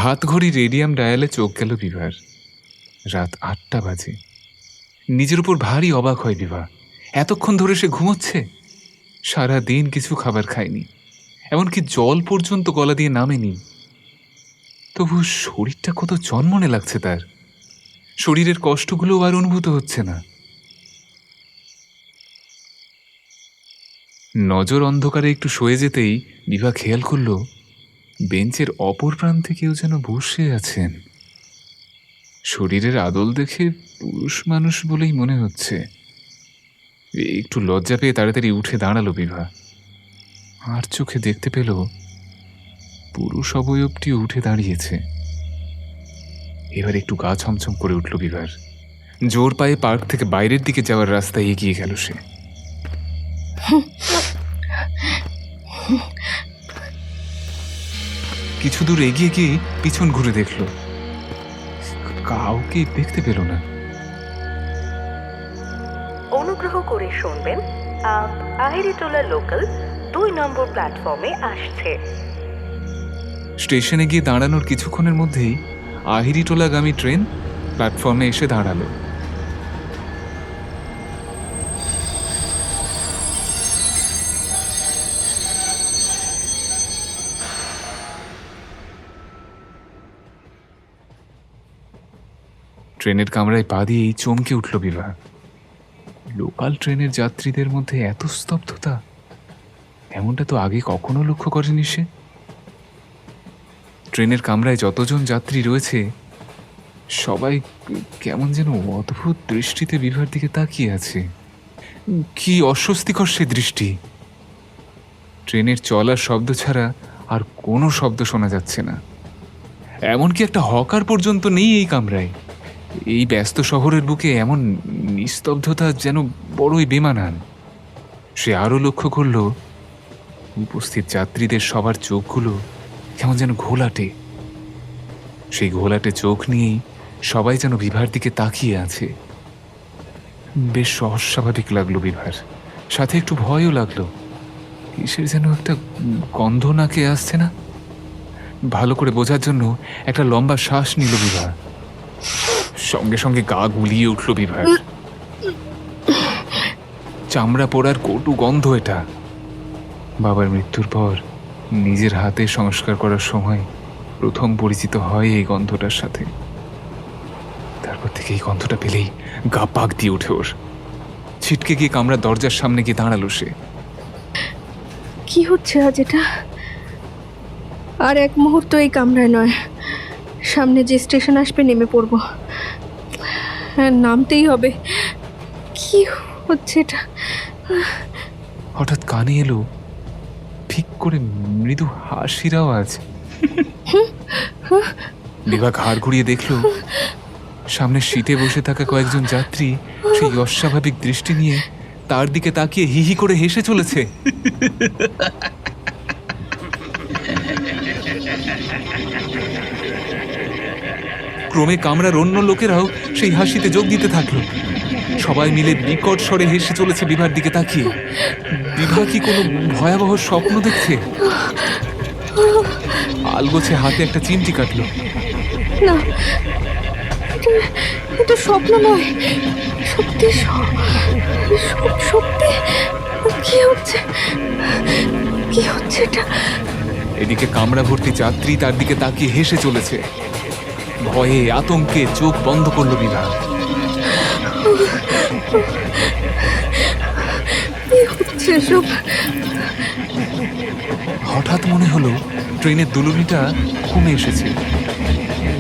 হাতঘড়ি রেডিয়াম ডায়ালে চোখ গেল বিভার। রাত ৮টা বাজে। নিজের উপর ভারী অবাক হয় বিভা। এতক্ষণ ধরে সে ঘুমোচ্ছে। সারা দিন কিছু খাবার খায়নি, এমনকি জল পর্যন্ত গলা দিয়ে নামেনি। তবু শরীরটা কত চনমনে লাগছে তার। শরীরের কষ্টগুলো আর অনুভূত হচ্ছে না। নজর অন্ধকারে একটু সয়ে যেতেই বিভা খেয়াল করল বেঞ্চের অপর প্রান্তে কেউ যেন বসে আছেন। শরীরের আদল দেখে পুরুষ মানুষ বলেই মনে হচ্ছে। একটু লজ্জা পেয়ে তাড়াতাড়ি উঠে দাঁড়ালো বিভা। আর চোখে দেখতে পেল পুরুষ অবয়বটি উঠে দাঁড়িয়েছে। এবার একটু গা ছমছম করে উঠল বিভার। জোর পায়ে পার্ক থেকে বাইরের দিকে যাওয়ার রাস্তায় এগিয়ে গেল সে। কিছু দূর এগিয়ে গিয়ে পিছন ঘুরে দেখল, কাউকে দেখতে পেল না। অনুগ্রহ করে শুনবেন, আহিরিটোলা লোকাল 2 নম্বর প্ল্যাটফর্মে আসছে। স্টেশনে গিয়ে দাঁড়ানোর কিছুক্ষণের মধ্যেই আহিরিটোলাগামী ট্রেন প্ল্যাটফর্মে এসে দাঁড়ালো। ট্রেনের কামরায় পা দিয়েই চমকে উঠল বিভা। লোকাল ট্রেনের যাত্রীদের মধ্যে এত স্তব্ধতা, এমনটা তো আগে কখনো লক্ষ্য করেনি সে। ট্রেনের কামরায় যতজন যাত্রী রয়েছে সবাই কেমন যেন অদ্ভুত দৃষ্টিতে বিভার দিকে তাকিয়ে আছে। কি অস্বস্তিকর সে দৃষ্টি। ট্রেনের চলার শব্দ ছাড়া আর কোনো শব্দ শোনা যাচ্ছে না। এমনকি একটা হকার পর্যন্ত নেই এই কামরায়। এই ব্যস্ত শহরের বুকে এমন নিস্তব্ধতা যেন বড়ই বেমানান। সে আরও লক্ষ্য করল উপস্থিত যাত্রীদের সবার চোখগুলো কেমন যেন ঘোলাটে। সেই ঘোলাটে চোখ নিয়েই সবাই যেন বিভার দিকে তাকিয়ে আছে। বেশ অস্বাভাবিক লাগলো বিভার, সাথে একটু ভয়ও লাগলো। কিসের যেন একটা গন্ধ নাকে আসছে না? ভালো করে বোঝার জন্য একটা লম্বা শ্বাস নিল বিভা। সঙ্গে সঙ্গে গা গুলিয়ে উঠল বিভার। চামড়া পোড়ার কটু গন্ধ এটা। বাবার মৃত্যুর পর নিজের হাতে সংস্কার করার সময় প্রথম পরিচিত হয় এই গন্ধটার সাথে। তারপর থেকে এই গন্ধটা পেলেই গা পাক দিয়ে ওঠে ওর। ছিটকে গিয়ে কামরা দরজার সামনে গিয়ে দাঁড়ালো সে। কি হচ্ছে আজ এটা? আর এক মুহূর্ত এই কামরায় নয়, সামনে যে স্টেশন আসবে নেমে পড়ব। হ্যাঁ, নামতেই হবে। কি হচ্ছে এটা? হঠাৎ কানে এলো ঠিক করে মৃদু হাসির আওয়াজ। বিভা ঘাড় ঘুরিয়ে দেখলো সামনে সিটে বসে থাকা কয়েকজন যাত্রী সেই অস্বাভাবিক দৃষ্টি নিয়ে তার দিকে তাকিয়ে হি হি করে হেসে চলেছে। ক্রমে কামরার অন্য লোকেরাও সেই হাসিতে যোগ দিতে থাকলো। সবাই মিলে বিকট স্বরে হেসে চলেছে বিভার দিকে তাকিয়ে। বিভা কি কোনো ভয়াবহ স্বপ্ন দেখছে? আলগোছে হাতে একটা চিমটি কাটলো। না, এটা স্বপ্ন নয়, সত্যি সত্যি। কি হচ্ছে? কি হচ্ছে এটা? এদিকে কামরা ভর্তি যাত্রী তার দিকে তাকিয়ে হেসে চলেছে। ভয়ে আতঙ্কে চোখ বন্ধ করলো বিভা। কি হচ্ছে এসব? হঠাৎ মনে হলো ট্রেনের দুলুনিটা কমে এসেছে,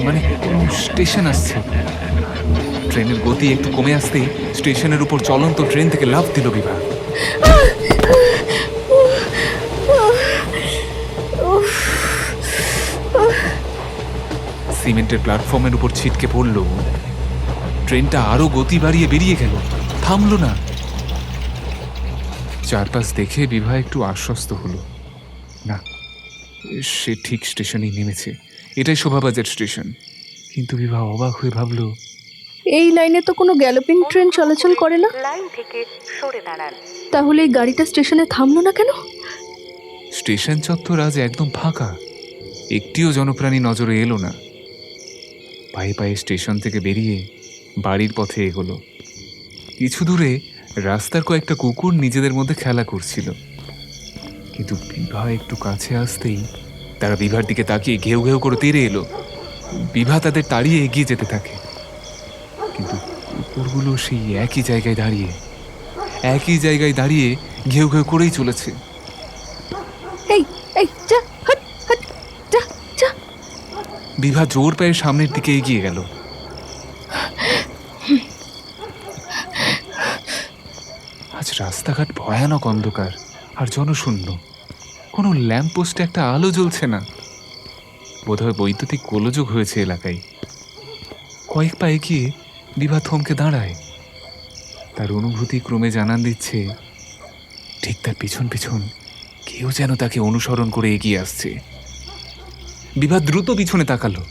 মানে কোনো স্টেশন আসছে। ট্রেনের গতি একটু কমে আসতেই স্টেশনের উপর চলন্ত ট্রেন থেকে লাফ দিল বিভা। সিমেন্টের প্ল্যাটফর্মের উপর ছিটকে পড়ল। ট্রেনটা আরো গতি বাড়িয়ে বেরিয়ে গেল, থামলো না। চারপাশ দেখে বিভা একটু আশ্বস্ত হলো। না, সে ঠিক স্টেশনেই নেমেছে। এটাই শোভাবাজার স্টেশন। কিন্তু বিভা অবাক হয়ে ভাবলো, এই লাইনে তো কোনো গ্যালোপিং ট্রেন চলাচল করে না। লাইন থেকে সরে দাঁড়ান। তাহলে এই গাড়িটা স্টেশনে থামলো না কেন? স্টেশন চত্বর আজ একদম ফাঁকা। একটিও জনপ্রাণী নজরে এলো না। পায়ে পায়ে স্টেশন থেকে বেরিয়ে বাড়ির পথে এগোলো। কিছু দূরে রাস্তার কয়েকটা কুকুর নিজেদের মধ্যে খেলা করছিল। কিন্তু বিভা একটু কাছে আসতেই তারা বিভার দিকে তাকিয়ে ঘেউ ঘেউ করে তেড়ে এলো। বিভা তাদের তাড়িয়ে এগিয়ে যেতে থাকে, কিন্তু কুকুরগুলো সেই একই জায়গায় দাঁড়িয়ে ঘেউ ঘেউ করেই চলেছে। এই এই যা, হট হট, যা যা। বিভা জোর পায়ে সামনের দিকে এগিয়ে গেল। আজ রাস্তাঘাট ভয়ানক অন্ধকার আর জনশূন্য। কোনো ল্যাম্পপোস্টে একটা আলো জ্বলছে না। বোধহয় বৈদ্যুতিক গোলযোগ হয়েছে এলাকায়। কয়েক পা এগিয়ে বিভা থমকে দাঁড়ায়। তার অনুভূতি ক্রমে জানান দিচ্ছে ঠিক তার পিছন পিছন কেউ যেন তাকে অনুসরণ করে এগিয়ে আসছে। বিভা দ্রুত পিছনে তাকালো।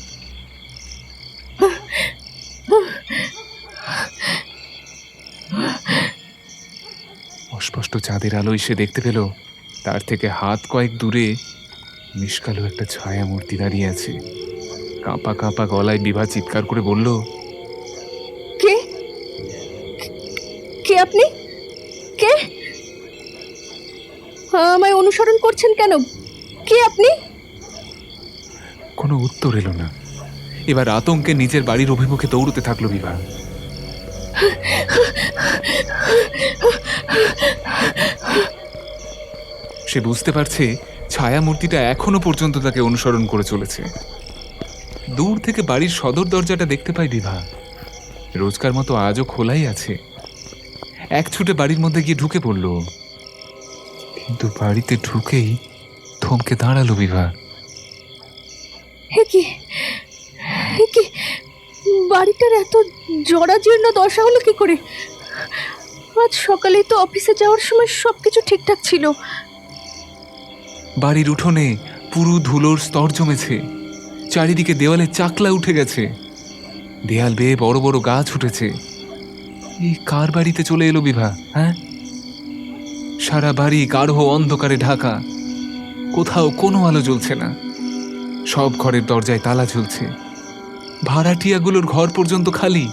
অস্পষ্ট চাঁদের আলোয় সে দেখতে পেল তার থেকে হাত কয়েক দূরে নিষ্কালো একটা ছায়া মূর্তি দাঁড়িয়ে আছে। কাঁপা কাঁপা গলায় বিভা চিৎকার করে বলল, কে? কে আপনি? কে? আমায় অনুসরণ করছেন কেন? কে আপনি? কোনো উত্তর এলো না। এবার আতঙ্কে নিজের বাড়ির অভিমুখে দৌড়তে থাকলো বিভা। সে বুঝতে পারছে ছায়া মূর্তিটা এখনো পর্যন্ত তাকে অনুসরণ করে চলেছে। দূর থেকে বাড়ির সদর দরজাটা দেখতে পায় বিভা। রোজকার মতো আজও খোলাই আছে। এক ছুটে বাড়ির মধ্যে গিয়ে ঢুকে পড়ল। কিন্তু বাড়িতে ঢুকেই থমকে দাঁড়ালো বিভা। হে কি বাড়িটার এত জরাজীর্ণ দশা হলো কি করে? আজ সকালে তো অফিসে যাওয়ার সময় সবকিছু ঠিকঠাক ছিল। বাড়ির উঠোনে পুরো ধুলোর স্তর জমেছে, চারিদিকে দেওয়ালে চাকলা উঠে গেছে, দেয়াল বেয়ে বড় বড় গাছ উঠেছে। এই কার বাড়িতে চলে এলো বিভা? হ্যাঁ, সারা বাড়ি গাঢ় অন্ধকারে ঢাকা, কোথাও কোনো আলো জ্বলছে না, সব ঘরের দরজায় তালা ঝুলছে, ভাড়াটিয়াগুলোর ঘর পর্যন্ত খালি।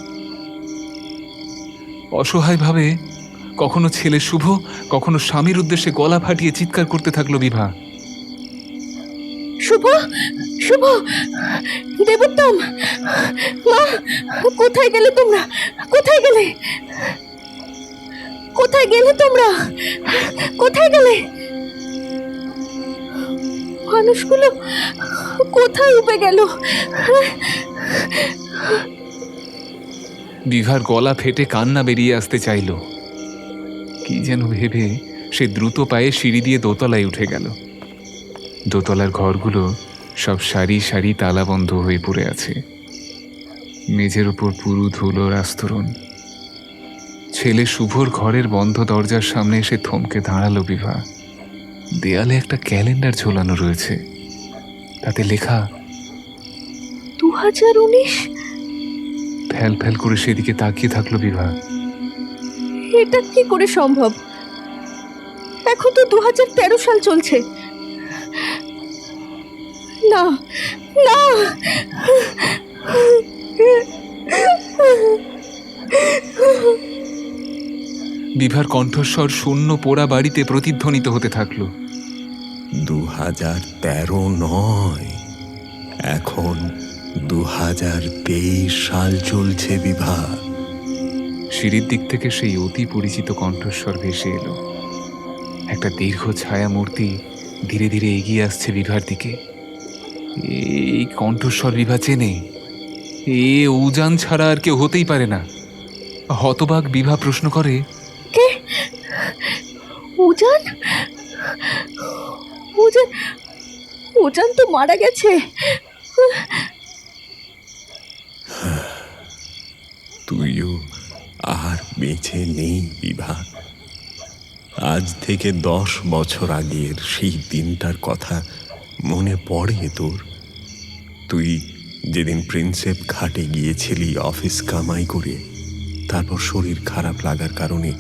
অসহায়ভাবে কখনো ছেলে শুভ, কখনো স্বামীর উদ্দেশ্যে গলা ফাটিয়ে চিৎকার করতে থাকলো বিভা। শুভ, শুভ, দেবোত্তম, মা, কোথায় গেলে তোমরা? কোথায় গেলে? কোথায় গেলে তোমরা? কোথায় গেলে? মানুষগুলো কোথায় উপে গেল? বিভার গলা ফেটে কান্না বেরিয়ে আসতে চাইল। কি যেন ভেবে সে দ্রুত পায়ে সিঁড়ি দিয়ে দোতলায় উঠে গেল। দোতলার ঘরগুলো সব সারি সারি তালাবন্ধ হয়ে পড়ে আছে, মেঝের উপর পুরু ধুলোর আস্তরণ। ছেলে শুভর ঘরের বন্ধ দরজার সামনে এসে থমকে দাঁড়ালো বিভা। দেয়ালে একটা ক্যালেন্ডার ঝোলানো রয়েছে, তাতে লেখা 2019। ফ্যাল ফ্যাল করে সেদিকে তাকিয়ে থাকলো বিভা। এটা কি করে সম্ভব? এখন তো 2013 সাল চলছে। না, না, বিভার কণ্ঠস্বর শূন্য পোড়া বাড়িতে প্রতিধ্বনিত হতে থাকলো। 2013 নয়, এখন 2023 সাল চলছে বিভা। সিঁড়ির দিক থেকে সেই অতি পরিচিত কণ্ঠস্বর ভেসে এলো। একটা দীর্ঘ ছায়া মূর্তি ধীরে ধীরে এগিয়ে আসছে বিভার দিকে। এই কণ্ঠস্বর বিভা চেনে, এ উজান ছাড়া আর কেউ হতেই পারে না। হতবাক বিভা প্রশ্ন করে, কে? উজান? উজান, উজান তো মারা গেছে। তুইও আর বেঁচে নেই বিভা। আজ থেকে 10 বছর আগের সেই দিনটার কথা মনে পড়ে তোর? তুই যেদিন প্রিন্সেপ ঘাটে গিয়েছিলি অফিস কামাই করে, তারপর শরীর খারাপ লাগার কারণে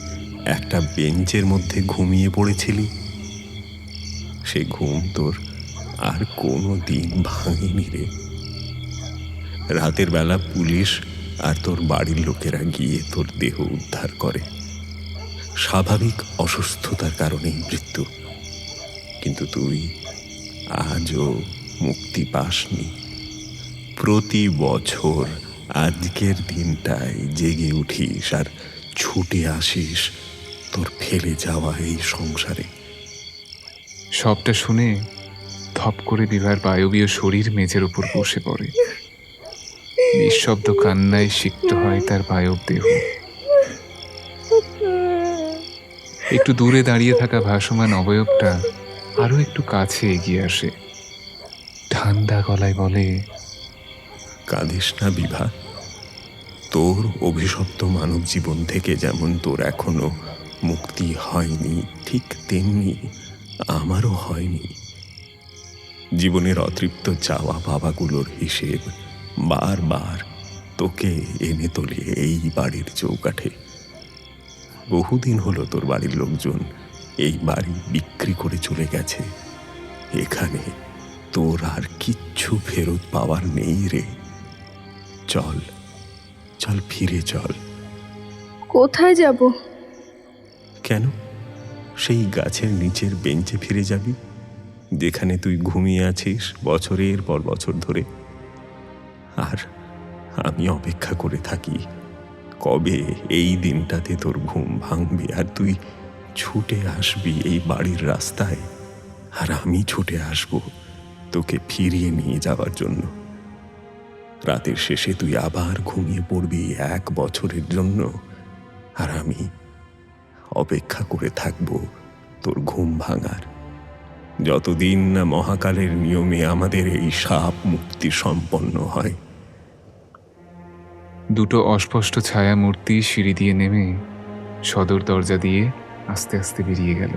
একটা বেঞ্চের মধ্যে ঘুমিয়ে পড়েছিলি। সে ঘুম তোর আর কোনো দিন ভাঙেনি রে। রাতের বেলা পুলিশ আর তোর বাড়ির লোকেরা গিয়ে তোর দেহ উদ্ধার করে। স্বাভাবিক অসুস্থতার কারণেই মৃত্যু, কিন্তু তুই আজও মুক্তি পাসনি। প্রতি বছর আজকের দিনটায় জেগে উঠিস আর ছুটে আসিস তোর ফেলে যাওয়া এই সংসারে। সবটা শুনে থপ করে বিভার বায়বীয় শরীর মেঝের উপর বসে পড়ে। নিঃশব্দ কান্নায় সিক্ত হয় তার বায়ব দেহ। একটু দূরে দাঁড়িয়ে থাকা ভাসমান অবয়বটা আরো একটু কাছে এগিয়ে আসে, ঠান্ডা গলায় বলে, কাঁদিস না বিভা। তোর অভিশপ্ত মানব জীবন থেকে যেমন তোর এখনো মুক্তি হয়নি, ঠিক তেমনি আমারও হয়নি। জীবনের অতৃপ্ত চাওয়া পাওয়াগুলোর হিসেব বারবার তোকে এনে তোলে এই বাড়ির চৌকাঠে। বহুদিন হলো তোর বাড়ির লোকজন এই বাড়ি বিক্রি করে চলে গেছে। এখানে তোর আর কিচ্ছু ফেরত পাওয়ার নেই রে। চল চল, ফিরে চল। কোথায় যাব? কেন? সেই গাছের নিচের বেঞ্চে ফিরে যাবি, যেখানে তুই ঘুমিয়ে আছিস বছরের পর বছর ধরে। আর আমি অপেক্ষা করে থাকি কবে এই দিনটাতে তোর ঘুম ভাঙবে আর তুই ছুটে আসবি এই বাড়ির রাস্তায়, আর আমি ছুটে আসব তোকে ফিরিয়ে নিয়ে যাওয়ার জন্য। রাতের শেষে তুই আবার ঘুমিয়ে পড়বি 1 বছরের জন্য, আর আমি অপেক্ষা করে থাকব তোর ঘুম ভাঙার, যতদিন না মহাকালের নিয়মে আমাদের এই সাপ মুক্তি সম্পন্ন হয়। দুটো অস্পষ্ট ছায়া মূর্তি সিঁড়ি দিয়ে নেমে সদর দরজা দিয়ে আস্তে আস্তে বেরিয়ে গেল।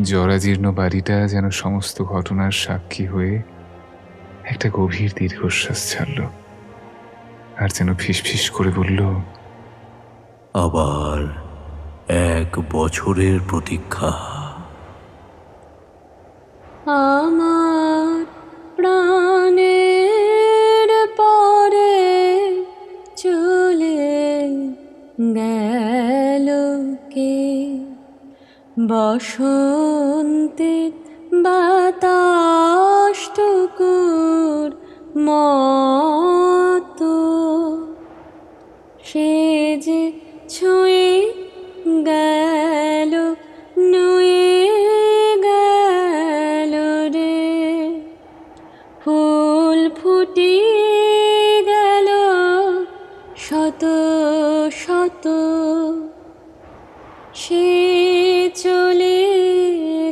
জরাজীর্ণ বাড়িটা যেন সমস্ত ঘটনার সাক্ষী হয়ে একটা গভীর দীর্ঘশ্বাস ছাড়ল, আর যেন ফিসফিস করে বলল, আবার 1 বছরের প্রতীক্ষা। আমার প্রাণের পরে চলে গেল কে, বসন্তের বাতাসটুকুর মতো সে যে ছুঁয়ে গেল, নুয়ে গেল রে, ফুল ফুটিয়ে গেল শত শত, সে চলে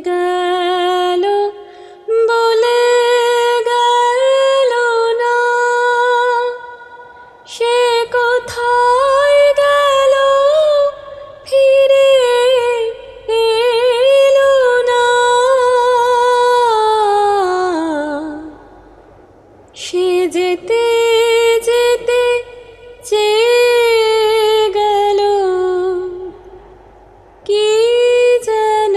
গেল বলে গেল না, সে কোথায় গেল ফিরে এলো না, সে যেতে যেতে চেয়ে গেল কি যেন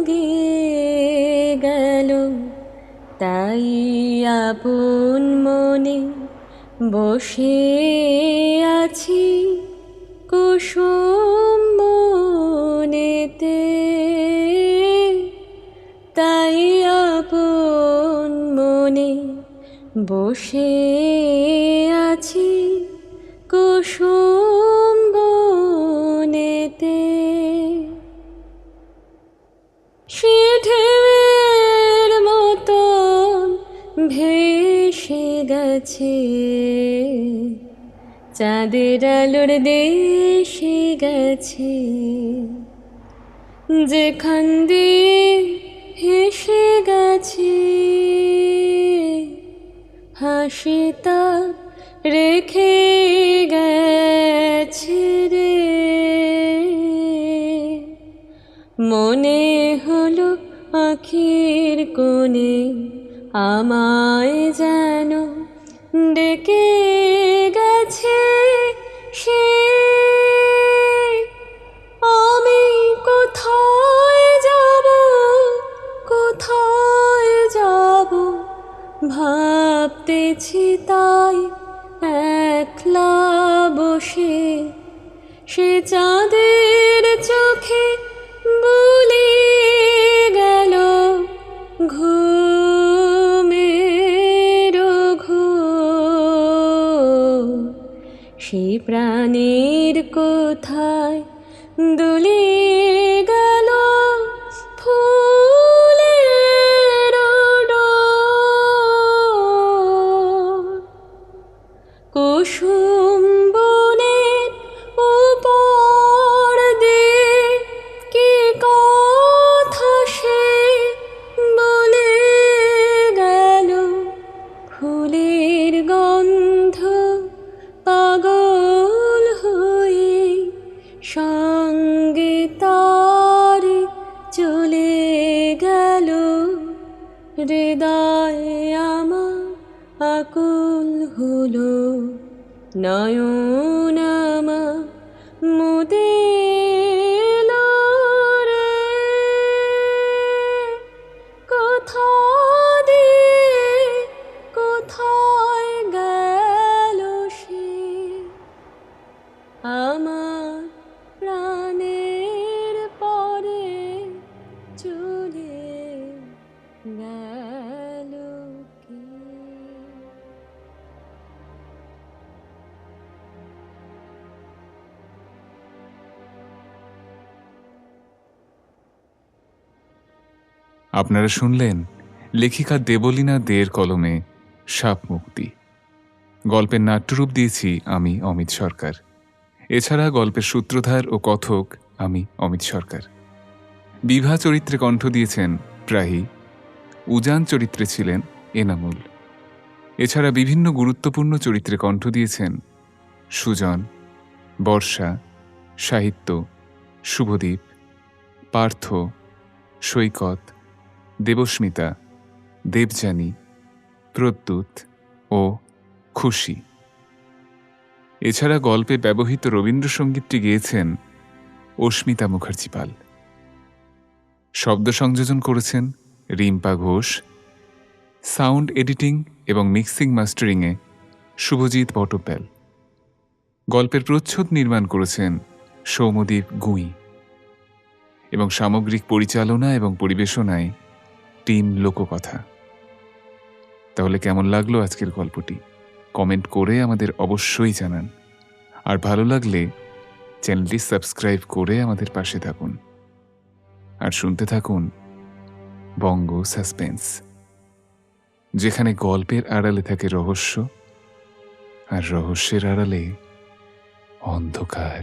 গেয়ে গেল, তাই আপন মনে বসে আছি কুসুম বনেতে, তাই আপন মনে বসে আছি কুসুম বনেতে। সে ঢেউয়ের মতন ভেসে গেছে, চাঁদের আলোর দেশে গেছে, যেখান দিয়ে হেসে গেছে, হাসি তার রেখে গেছে রে। মনে হলো আখির কোণে আমায় যেন ডেকে গেছে সে, আমি কোথায় যাব, কোথায় যাব ভাবতেছি তাই একলা বসে, সে চাঁদের চোখে বুলিয়ে গেল ঘুমের ঘোর, সে প্রাণের কোথায় দুলিয়ে গেল ফুলের ডোর, কুসুম বনের উপর দিয়ে কি কথা সে বলে গেল, ফুলের গন্ধ পাগল হয়ে সঙ্গে তার চলে গেল, হৃদয় আমার আকুল হলো, নয়ন আমার মুদে এলো রে, কোথা দিয়ে কোথায় গেল সে, আমার প্রাণের পরে চলে গেল কে। আপনারা শুনলেন লেখিকা দেবলীনা দের কলমে সাপ মুক্তি। গল্পের নাট্যরূপ দিয়েছি আমি অমিত সরকার। এছাড়া গল্পের সূত্রধার ও কথক আমি অমিত সরকার। বিভা চরিত্রে কণ্ঠ দিয়েছেন প্রাহি, উজান চরিত্রে ছিলেন এনামুল। এছাড়া বিভিন্ন গুরুত্বপূর্ণ চরিত্রে কণ্ঠ দিয়েছেন সুজন, বর্ষা, সাহিত্য, শুভদীপ, পার্থ, সৈকত, দেবস্মিতা, দেবযানী, প্রদ্যুৎ ও খুশি। এছাড়া গল্পে ব্যবহৃত রবীন্দ্রসঙ্গীতটি গেয়েছেন অস্মিতা মুখার্জি পাল। শব্দ সংযোজন করেছেন রিম্পা ঘোষ। সাউন্ড এডিটিং এবং মিক্সিং মাস্টারিংয়ে শুভজিৎ পটপ্যাল। গল্পের প্রচ্ছদ নির্মাণ করেছেন সৌম্যদীপ গুঁই এবং সামগ্রিক পরিচালনা এবং পরিবেশনায় টিম লোককথা। তাহলে কেমন লাগলো আজকের গল্পটি? কমেন্ট করে আমাদের অবশ্যই জানান। আর ভালো লাগলে চ্যানেলটি সাবস্ক্রাইব করে আমাদের পাশে থাকুন আর শুনতে থাকুন বঙ্গ সাসপেন্স, যেখানে গল্পের আড়ালে থাকে রহস্য আর রহস্যের আড়ালে অন্ধকার।